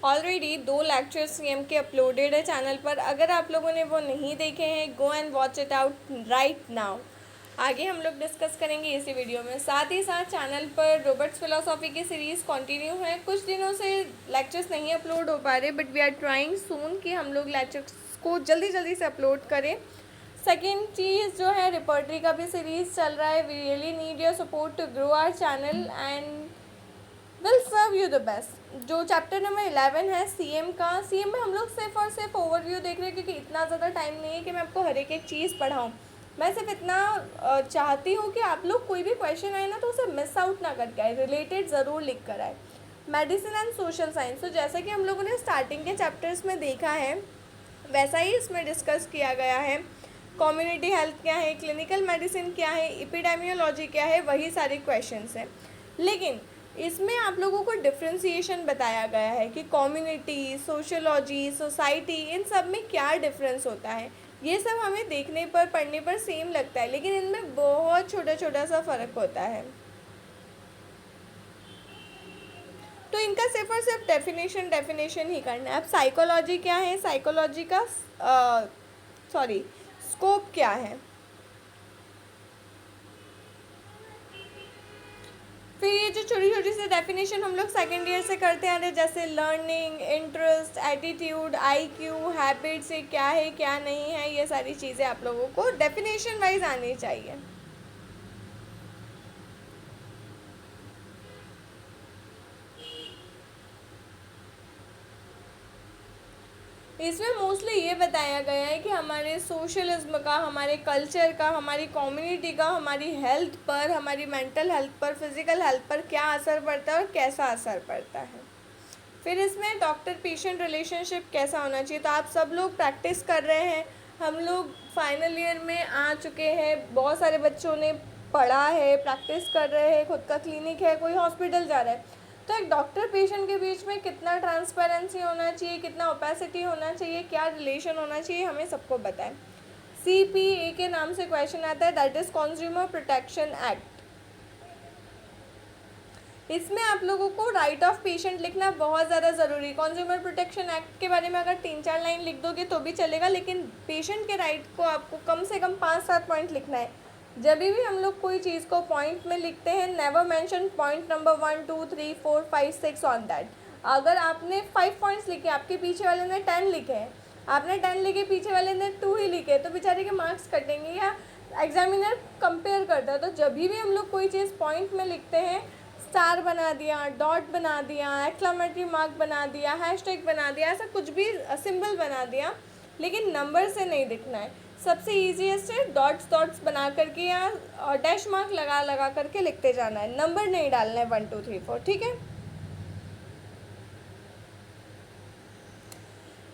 Already 2 lecture CM के uploaded है channel पर। अगर आप लोगों ने वो नहीं देखे हैं, go and watch it out right now. आगे हम लोग डिस्कस करेंगे इसी वीडियो में। साथ ही साथ चैनल पर रॉबर्ट्स फिलोसॉफी की सीरीज़ कंटिन्यू है। कुछ दिनों से लेक्चर्स नहीं अपलोड हो पा रहे, बट वी आर ट्राइंग सून कि हम लोग लेक्चर्स को जल्दी जल्दी से अपलोड करें। सेकेंड चीज़ जो है, रिपर्टरी का भी सीरीज़ चल रहा है। We really need your support to grow our channel and will serve you the best. जो चैप्टर नंबर 11 है सीएम का, सीएम में हम लोग सिर्फ और सिर्फ ओवरव्यू देख रहे हैं, क्योंकि इतना ज़्यादा टाइम नहीं है कि मैं आपको हर एक चीज़ पढ़ाऊँ। मैं सिर्फ इतना चाहती हूँ कि आप लोग कोई भी क्वेश्चन आए ना तो उसे मिस आउट ना करके आए, रिलेटेड ज़रूर लिख कर आए। मेडिसिन एंड सोशल साइंस, तो जैसा कि हम लोगों ने स्टार्टिंग के चैप्टर्स में देखा है वैसा ही इसमें डिस्कस किया गया है। कम्युनिटी हेल्थ क्या है, क्लिनिकल मेडिसिन क्या है, एपिडेमियोलॉजी क्या है, वही सारे क्वेश्चंस हैं। लेकिन इसमें आप लोगों को डिफ्रेंसिएशन बताया गया है कि कम्युनिटी, सोशोलॉजी, सोसाइटी, इन सब में क्या डिफरेंस होता है। ये सब हमें देखने पर, पढ़ने पर सेम लगता है, लेकिन इनमें बहुत छोटा छोटा सा फ़र्क होता है। तो इनका सिर्फ और सिर्फ डेफिनेशन ही करना है। अब साइकोलॉजी क्या है, साइकोलॉजी का स्कोप क्या है, फिर ये जो छोटी छोटी सी डेफिनेशन हम लोग सेकेंड ईयर से करते आ रहे हैं, जैसे learning, interest, attitude, IQ, habits, ये क्या है क्या नहीं है, ये सारी चीज़ें आप लोगों को डेफिनेशन वाइज आनी चाहिए। इसमें मोस्टली ये बताया गया है कि हमारे सोशलिज्म का, हमारे कल्चर का, हमारी कम्युनिटी का, हमारी हेल्थ पर, हमारी मेंटल हेल्थ पर, फिज़िकल हेल्थ पर क्या असर पड़ता है और कैसा असर पड़ता है। फिर इसमें डॉक्टर पेशेंट रिलेशनशिप कैसा होना चाहिए। तो आप सब लोग प्रैक्टिस कर रहे हैं, हम लोग फाइनल ईयर में आ चुके हैं, बहुत सारे बच्चों ने पढ़ा है, प्रैक्टिस कर रहे हैं, खुद का क्लिनिक है, कोई हॉस्पिटल जा रहा है। तो एक डॉक्टर पेशेंट के बीच में कितना ट्रांसपेरेंसी होना चाहिए, कितना ओपेसिटी होना चाहिए, क्या रिलेशन होना चाहिए, हमें सबको बताएं। CPA के नाम से क्वेश्चन आता है, that is consumer protection act. इसमें आप लोगों को राइट ऑफ पेशेंट लिखना बहुत ज़्यादा ज़रूरी है। कंज्यूमर प्रोटेक्शन एक्ट के बारे में अगर 3-4 लाइन लिख दोगे तो भी चलेगा, लेकिन पेशेंट के राइट को आपको कम से कम 5-7 पॉइंट लिखना है। जब भी हम लोग कोई चीज़ को पॉइंट में लिखते हैं, never mention point number 1, 2, 3, 4, 5, 6 on that. अगर आपने 5 पॉइंट्स लिखे, आपके पीछे वाले ने 10 लिखे हैं, आपने 10 लिखे, पीछे वाले ने 2 ही लिखे, तो बेचारे के मार्क्स कटेंगे या एग्जामिनर कंपेयर करता है। तो जब भी हम लोग कोई चीज़ पॉइंट में लिखते हैं, स्टार बना दिया, डॉट बना दिया, एक्सक्लेमेटरी मार्क बना दिया, हैशटैग बना दिया, ऐसा कुछ भी सिंबल बना दिया, लेकिन नंबर से नहीं दिखना है। सबसे ईजीएस्ट है डॉट्स बना करके या डैश मार्क लगा करके लिखते जाना है, नंबर नहीं डालना है 1 2 3 4, ठीक है।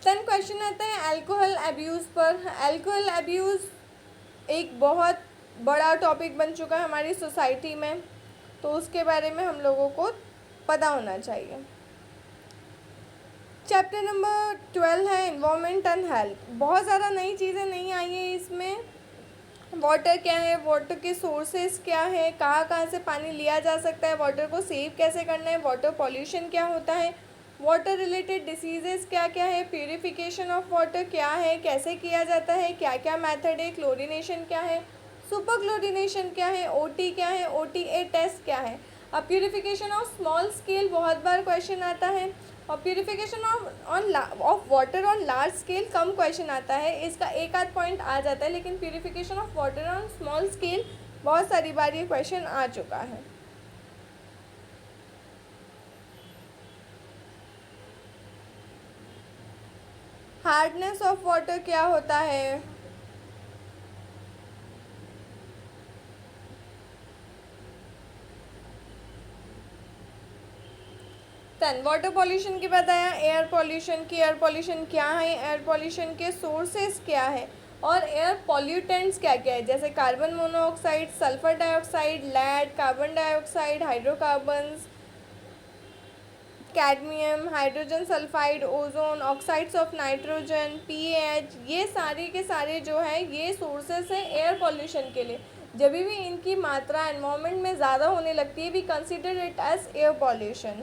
देन क्वेश्चन आता है अल्कोहल अब्यूज़ पर। अल्कोहल अब्यूज़ एक बहुत बड़ा टॉपिक बन चुका है हमारी सोसाइटी में, तो उसके बारे में हम लोगों को पता होना चाहिए। चैप्टर नंबर 12 है एनवायरनमेंट एंड हेल्थ। बहुत ज़्यादा नई चीज़ें नहीं आई है इसमें। वाटर क्या है, वाटर के सोर्सेज क्या है, कहाँ कहाँ से पानी लिया जा सकता है, वाटर को सेव कैसे करना है, वाटर पॉल्यूशन क्या होता है, वाटर रिलेटेड डिसीजेस क्या क्या है, प्यूरिफिकेशन ऑफ वाटर क्या है, कैसे किया जाता है, क्या क्या मेथड है, क्लोरिनेशन क्या है, सुपर क्लोरिनेशन क्या है, OT क्या है, OTA टेस्ट क्या है। अब प्यूरिफिकेशन ऑफ स्मॉल स्केल बहुत बार क्वेश्चन आता है, और purification of water on large scale come question आता है, इसका एक आध पॉइंट आ जाता है, लेकिन purification of water on small scale बहुत सारी बार ये क्वेश्चन आ चुका है। हार्डनेस ऑफ वाटर क्या होता है, देन वाटर पॉल्यूशन की बताया, एयर पॉल्यूशन की, एयर पॉल्यूशन क्या है, एयर पॉल्यूशन के सोर्सेज क्या है, और एयर पॉल्यूटेंट्स क्या क्या है, जैसे carbon monoxide, sulphur dioxide, lead, carbon dioxide, hydrocarbons, cadmium, hydrogen sulphide, ozone, oxides of nitrogen, pH, ये सारे के सारे जो है ये सोर्सेस हैं एयर पॉल्यूशन के लिए। जब भी इनकी मात्रा एनवायरनमेंट में ज़्यादा होने लगती है, we consider it as air pollution.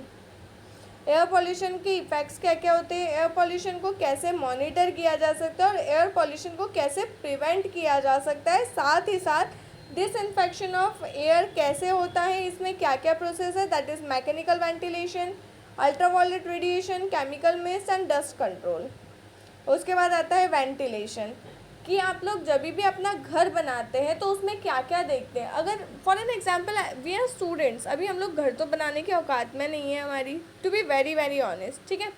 Air pollution के इफ़ेक्ट्स क्या क्या होते हैं, एयर पॉल्यूशन को कैसे मॉनिटर किया जा सकता है और एयर पॉल्यूशन को कैसे प्रिवेंट किया जा सकता है, साथ ही साथ डिसइंफेक्शन ऑफ एयर कैसे होता है, इसमें क्या क्या प्रोसेस है, that is mechanical ventilation, ultraviolet radiation, chemical mist and dust control. उसके बाद आता है वेंटिलेशन, कि आप लोग जब भी अपना घर बनाते हैं तो उसमें क्या क्या देखते हैं। अगर for an example we are students, अभी हम लोग घर तो बनाने की औकात में नहीं है हमारी, to be very very honest, ठीक है।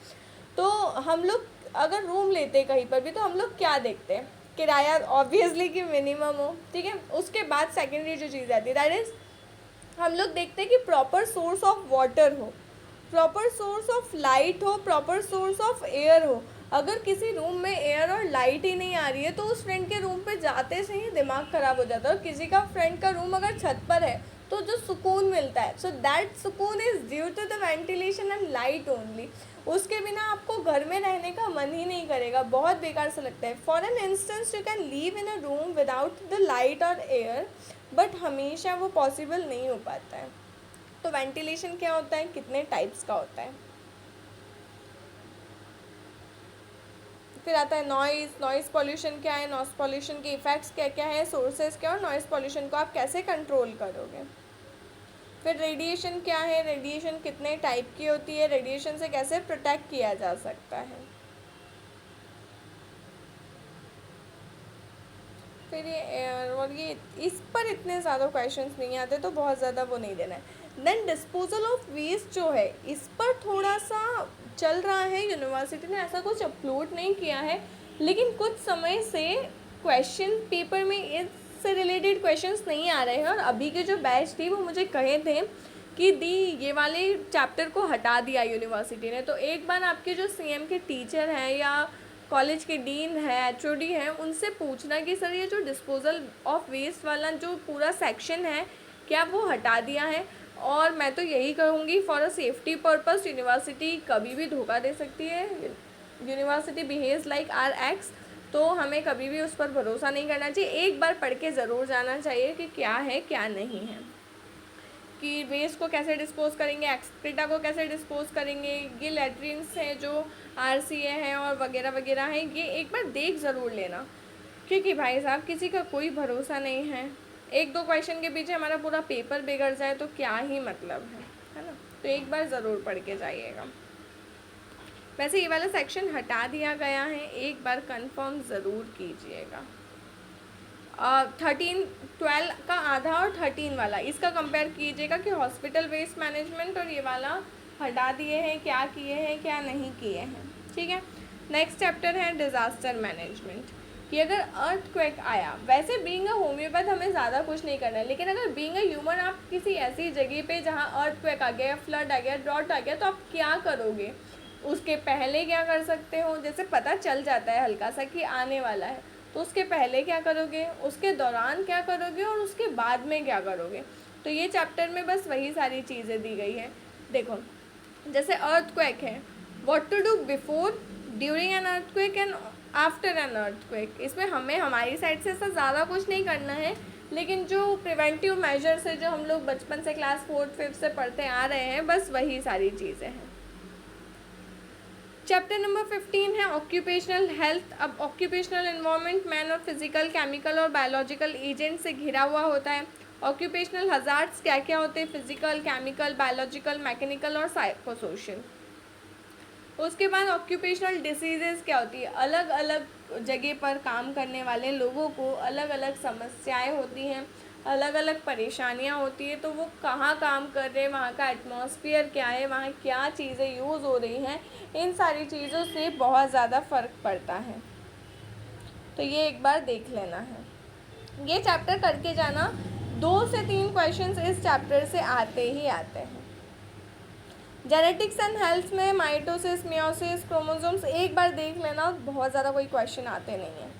तो हम लोग अगर रूम लेते हैं कहीं पर भी तो हम लोग क्या देखते हैं, किराया ऑब्वियसली कि मिनिमम हो, ठीक है। उसके बाद सेकेंडरी जो चीज़ आती है दैट इज़ हम लोग देखते हैं कि प्रॉपर सोर्स ऑफ वाटर हो, प्रॉपर सोर्स ऑफ लाइट हो, प्रॉपर सोर्स ऑफ एयर हो। अगर किसी रूम में एयर और लाइट ही नहीं आ रही है तो उस फ्रेंड के रूम पे जाते से ही दिमाग ख़राब हो जाता है। और किसी का फ्रेंड का रूम अगर छत पर है तो जो सुकून मिलता है, सो दैट सुकून is due to the ventilation and light only. उसके बिना आपको घर में रहने का मन ही नहीं करेगा, बहुत बेकार सा लगता है। For an instance you can leave in a room without the light और एयर, बट हमेशा वो पॉसिबल नहीं हो पाता है। तो वेंटिलेशन क्या होता है, कितने टाइप्स का होता है। फिर आता है नॉइज़ पॉल्यूशन क्या है, नॉइज़ पॉल्यूशन के इफ़ेक्ट्स क्या क्या है, सोर्सेज क्या, और नॉइज़ पॉल्यूशन को आप कैसे कंट्रोल करोगे। फिर रेडिएशन क्या है, रेडिएशन कितने टाइप की होती है, रेडिएशन से कैसे प्रोटेक्ट किया जा सकता है। फिर ये एयर, और ये इस पर इतने ज़्यादा क्वेश्चंस नहीं आते तो बहुत ज़्यादा वो नहीं देना है। देन डिस्पोजल ऑफ वेस्ट जो है इस पर थोड़ा सा चल रहा है, यूनिवर्सिटी ने ऐसा कुछ अपलोड नहीं किया है, लेकिन कुछ समय से क्वेश्चन पेपर में इससे रिलेटेड क्वेश्चंस नहीं आ रहे हैं। और अभी के जो बैच थी वो मुझे कहे थे कि दी ये वाले चैप्टर को हटा दिया यूनिवर्सिटी ने। तो एक बार आपके जो सीएम के टीचर हैं या कॉलेज के डीन है, एचओडी है, उनसे पूछना कि सर ये जो डिस्पोजल ऑफ वेस्ट वाला जो पूरा सेक्शन है क्या वो हटा दिया है। और मैं तो यही कहूँगी for a safety purpose university कभी भी धोखा दे सकती है। University behaves like R X, तो हमें कभी भी उस पर भरोसा नहीं करना चाहिए। एक बार पढ़ के ज़रूर जाना चाहिए कि क्या है क्या नहीं है, कि वेस्ट को कैसे डिस्पोज करेंगे, एक्सक्रीटा को कैसे डिस्पोज करेंगे, ये लेट्रिन्स हैं जो आरसीए हैं और वगैरह वगैरह हैं, ये एक बार देख ज़रूर लेना, क्योंकि भाई साहब किसी का कोई भरोसा नहीं है। एक दो क्वेश्चन के पीछे हमारा पूरा पेपर बिगड़ जाए तो क्या ही मतलब है ना। तो एक बार ज़रूर पढ़ के जाइएगा। वैसे ये वाला सेक्शन हटा दिया गया है, एक बार कंफर्म ज़रूर कीजिएगा। 12 का आधा और 13 वाला इसका कंपेयर कीजिएगा कि हॉस्पिटल वेस्ट मैनेजमेंट और ये वाला हटा दिए हैं, क्या किए हैं क्या नहीं किए हैं, ठीक है। नेक्स्ट चैप्टर है डिज़ास्टर मैनेजमेंट, कि अगर अर्थक्वेक आया, वैसे बीइंग अ होम्योपैथ हमें ज़्यादा कुछ नहीं करना है, लेकिन अगर बीइंग अ ह्यूमन आप किसी ऐसी जगह पे जहाँ अर्थक्वेक आ गया, फ्लड आ गया, ड्रॉट आ गया, तो आप क्या करोगे। उसके पहले क्या कर सकते हो, जैसे पता चल जाता है हल्का सा कि आने वाला है, तो उसके पहले क्या करोगे, उसके दौरान क्या करोगे और उसके बाद में क्या करोगे। तो ये चैप्टर में बस वही सारी चीज़ें दी गई है। देखो जैसे अर्थक्वेक है, what to do before, during an earthquake and after an earthquake. इसमें हमें हमारी साइड से ऐसा ज़्यादा कुछ नहीं करना है, लेकिन जो प्रिवेंटिव मेजर्स है जो हम लोग बचपन से क्लास 4th 5th से पढ़ते आ रहे हैं, बस वही सारी चीज़ें हैं। चैप्टर नंबर 15 है ऑक्यूपेशनल हेल्थ। अब ऑक्यूपेशनल एनवायरनमेंट मैन और फिजिकल, केमिकल और बायोलॉजिकल एजेंट से घिरा हुआ होता है। ऑक्यूपेशनल हजार्ड्स क्या क्या होते हैं, फिजिकल, केमिकल, बायोलॉजिकल, मैकेनिकल और साइकोसोशल। उसके बाद ऑक्यूपेशनल डिसीजेज़ क्या होती है, अलग अलग जगह पर काम करने वाले लोगों को अलग अलग समस्याएं होती हैं, अलग अलग परेशानियां होती है, तो वो कहाँ काम कर रहे हैं, वहाँ का एटमॉस्फेयर क्या है, वहाँ क्या चीज़ें यूज़ हो रही हैं, इन सारी चीज़ों से बहुत ज़्यादा फ़र्क पड़ता है। तो ये एक बार देख लेना है, ये चैप्टर करके जाना। 2 से 3 क्वेश्चंस इस चैप्टर से आते ही आते हैं। जेनेटिक्स एंड हेल्थ में माइटोसिस, मियोसिस, क्रोमोसोम्स एक बार देख लेना, बहुत ज़्यादा कोई क्वेश्चन आते नहीं हैं।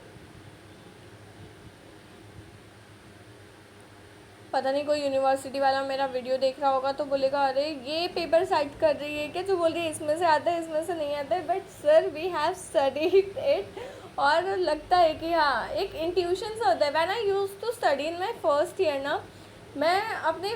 पता नहीं कोई यूनिवर्सिटी वाला मेरा वीडियो देख रहा होगा तो बोलेगा अरे ये पेपर साइड कर रही है क्या, जो बोल रही है इसमें से आता है इसमें से नहीं आता है, but sir we have studied it. और लगता है कि हाँ एक इंट्यूशन सा होता है। When I used to study in my first year ना, मैं अपने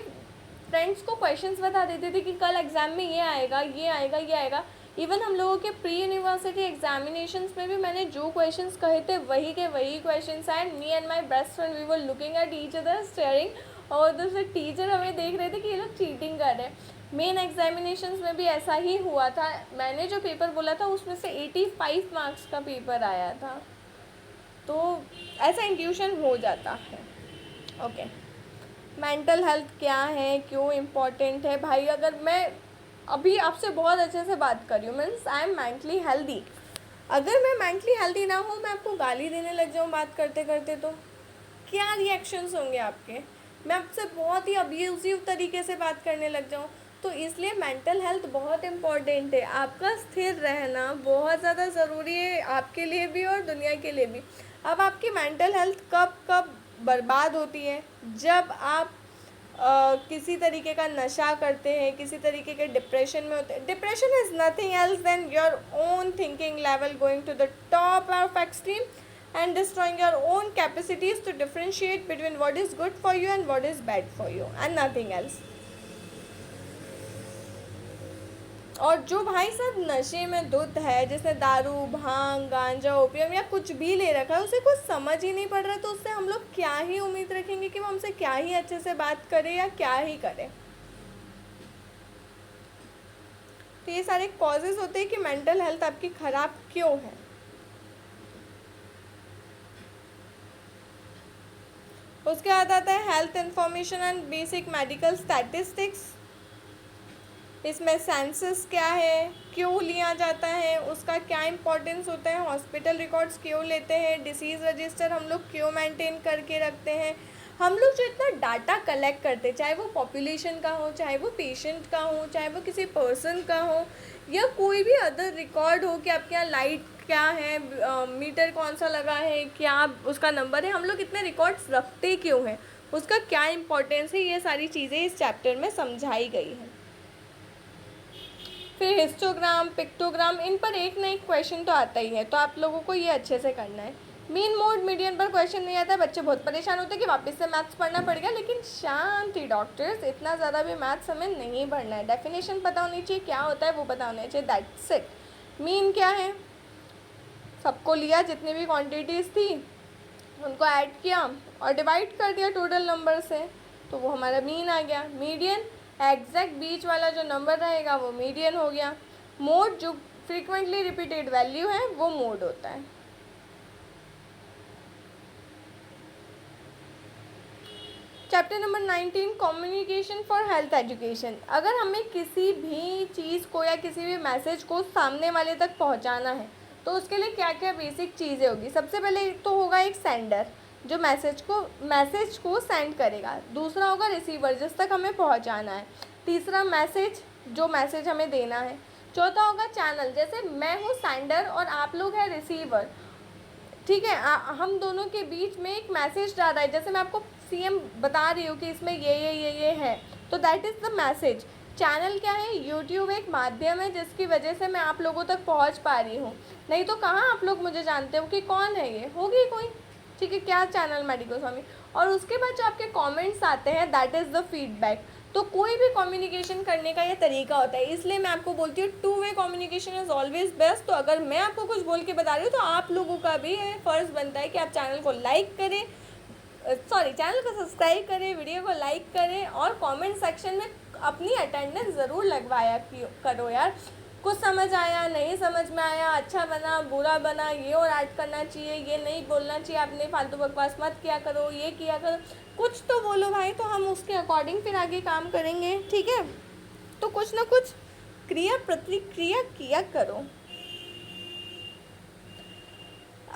फ्रेंड्स को क्वेश्चंस बता देते थे कि कल एग्ज़ाम में ये आएगा, ये आएगा, ये आएगा। इवन हम लोगों के प्री यूनिवर्सिटी एग्जामिनेशंस में भी मैंने जो क्वेश्चंस कहे थे वही के वही क्वेश्चंस आए। Me and my best friend we were looking at each other staring, और दूसरे टीचर हमें देख रहे थे कि ये लोग चीटिंग कर रहे हैं। मेन एग्जामिनेशंस में भी ऐसा ही हुआ था। मैंने जो पेपर बोला था उसमें से 85 मार्क्स का पेपर आया था। तो ऐसा इंट्यूशन हो जाता है। ओके, मेंटल हेल्थ क्या है, क्यों इम्पोर्टेंट है भाई? अगर मैं अभी आपसे बहुत अच्छे से बात कर रही हूँ, means I am mentally healthy, अगर मैं मेंटली हेल्दी ना हूँ, मैं आपको गाली देने लग जाऊँ बात करते करते, तो क्या रिएक्शंस होंगे आपके? मैं आपसे बहुत ही अब्यूसिव तरीके से बात करने लग जाऊँ। तो इसलिए मेंटल हेल्थ बहुत इम्पॉर्टेंट है। आपका स्थिर रहना बहुत ज़्यादा ज़रूरी है, आपके लिए भी और दुनिया के लिए भी। अब आपकी मेंटल हेल्थ कब कब बर्बाद होती है? जब आप किसी तरीके का नशा करते हैं, किसी तरीके के डिप्रेशन में होते हैं। Depression is nothing else than your own thinking level going to the top of extreme and destroying your own capacities to differentiate between what is good for you and what is bad for you and nothing else. और जो भाई साहब नशे में धुत है, जिसने दारू, भांग, गांजा, ओपियम या कुछ भी ले रखा है, उसे कुछ समझ ही नहीं पड़ रहा, तो उससे हम लोग क्या ही उम्मीद रखेंगे कि वो हमसे क्या ही अच्छे से बात करे या क्या ही करे? तो ये सारे कॉजेज होते हैं कि मेंटल हेल्थ आपकी खराब क्यों है। उसके बाद आता है health information and basic medical statistics. इसमें सेंसस क्या है, क्यों लिया जाता है, उसका क्या इंपॉर्टेंस होता है, हॉस्पिटल रिकॉर्ड्स क्यों लेते हैं, डिसीज़ रजिस्टर हम लोग क्यों मेंटेन करके रखते हैं। हम लोग जो इतना डाटा कलेक्ट करते हैं, चाहे वो पॉपुलेशन का हो, चाहे वो पेशेंट का हो, चाहे वो किसी पर्सन का हो, या कोई भी अदर रिकॉर्ड हो कि आपके यहाँ लाइट क्या है, मीटर कौन सा लगा है, क्या उसका नंबर है, हम लोग इतने रिकॉर्ड्स रखते क्यों हैं, उसका क्या इंपॉर्टेंस है, ये सारी चीज़ें इस चैप्टर में समझाई गई हैं। फिर हिस्टोग्राम, पिक्टोग्राम, इन पर एक ना एक क्वेश्चन तो आता ही है, तो आप लोगों को ये अच्छे से करना है। मीन मोड मीडियन पर क्वेश्चन नहीं आता है, बच्चे बहुत परेशान होते हैं कि वापस से मैथ्स पढ़ना पड़ेगा, लेकिन शांति डॉक्टर्स, इतना ज़्यादा भी मैथ्स हमें नहीं पढ़ना है। डेफिनेशन पता होनी चाहिए, क्या होता है वो पता होना चाहिए, दैट्स इट। मीन क्या है? सबको लिया, जितनी भी क्वान्टिटीज़ थी उनको ऐड किया और डिवाइड कर दिया टोटल नंबर से, तो वो हमारा मीन आ गया। मीडियन, एग्जैक्ट बीच वाला जो नंबर रहेगा वो मीडियन हो गया। मोड, जो फ्रीक्वेंटली रिपीटेड वैल्यू है वो मोड होता है। Chapter number 19, communication for health education. अगर हमें किसी भी चीज़ को या किसी भी मैसेज को सामने वाले तक पहुंचाना है तो उसके लिए क्या क्या बेसिक चीज़ें होगी? सबसे पहले तो होगा एक सेंडर, जो मैसेज को सेंड करेगा। दूसरा होगा रिसीवर, जिस तक हमें पहुंचाना है। तीसरा मैसेज, जो मैसेज हमें देना है। चौथा होगा चैनल, जैसे मैं हूँ सेंडर और आप लोग हैं रिसीवर, ठीक है। हम दोनों के बीच में एक मैसेज जा रहा है, जैसे मैं आपको सीएम बता रही हूँ कि इसमें ये है, तो that is the message. Channel क्या है? यूट्यूब एक माध्यम है जिसकी वजह से मैं आप लोगों तक पहुँच पा रही हूँ, नहीं तो कहाँ आप लोग मुझे जानते हो कि कौन है ये, होगी कोई, ठीक है, क्या चैनल मेडिको स्वामी। और उसके बाद जो आपके कमेंट्स आते हैं दैट इज़ द फीडबैक। तो कोई भी कम्युनिकेशन करने का ये तरीका होता है, इसलिए मैं आपको बोलती हूँ to way communication is always best. तो अगर मैं आपको कुछ बोल के बता रही हूँ तो आप लोगों का भी फ़र्ज़ बनता है कि आप चैनल को लाइक करें, चैनल को सब्सक्राइब करें, वीडियो को लाइक करें और कमेंट सेक्शन में अपनी अटेंडेंस ज़रूर लगवाया करो यार। कुछ समझ आया, नहीं समझ में आया, अच्छा बना, बुरा बना, ये और ऐड करना चाहिए, ये नहीं बोलना चाहिए, आपने फालतू बकवास मत किया करो, ये किया करो, कुछ तो बोलो भाई, तो हम उसके अकॉर्डिंग फिर आगे काम करेंगे, ठीक है। तो कुछ ना कुछ क्रिया प्रतिक्रिया किया करो।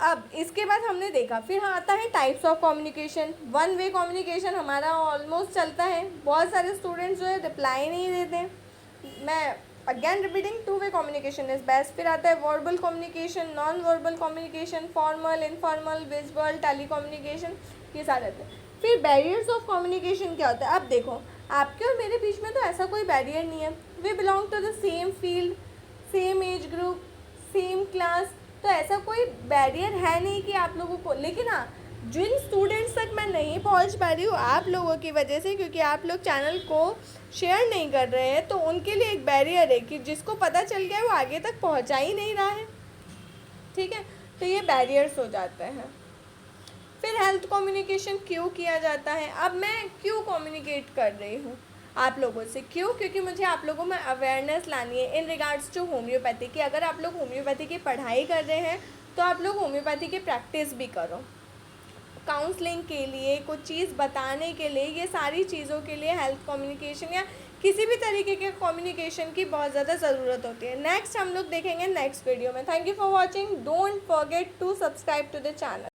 अब इसके बाद हमने देखा, फिर आता है types of communication. One way communication हमारा ऑलमोस्ट चलता है, बहुत सारे स्टूडेंट्स जो है रिप्लाई नहीं देते। मैं again repeating, two way communication is best. फिर आता है verbal communication, non verbal communication, formal, informal, visual, tele communication, ये सारे आते हैं। फिर बैरियर्स ऑफ कम्युनिकेशन क्या होता है? अब देखो, आपके और मेरे बीच में तो ऐसा कोई बैरियर नहीं है, we belong to the same field, same age group, same class, तो ऐसा कोई बैरियर है नहीं कि आप लोगों को। लेकिन हाँ, जिन स्टूडेंट्स तक मैं नहीं पहुंच पा रही हूँ आप लोगों की वजह से, क्योंकि आप लोग चैनल को शेयर नहीं कर रहे हैं, तो उनके लिए एक बैरियर है कि जिसको पता चल गया वो आगे तक पहुंचा ही नहीं रहा है। ठीक है, तो ये बैरियर्स हो जाते हैं। फिर हेल्थ कम्युनिकेशन क्यों किया जाता है? अब मैं क्यों कम्युनिकेट कर रही हूँ आप लोगों से? क्यों? क्योंकि मुझे आप लोगों में अवेयरनेस लानी है इन रिगार्ड्स टू होम्योपैथी की। अगर आप लोग होम्योपैथी की पढ़ाई कर रहे हैं तो आप लोग होम्योपैथी की प्रैक्टिस भी करो। काउंसलिंग के लिए, कुछ चीज़ बताने के लिए, ये सारी चीज़ों के लिए हेल्थ कम्युनिकेशन या किसी भी तरीके के कम्युनिकेशन की बहुत ज़्यादा ज़रूरत होती है। नेक्स्ट हम लोग देखेंगे नेक्स्ट वीडियो में। Thank you for watching. Don't forget to subscribe to the channel.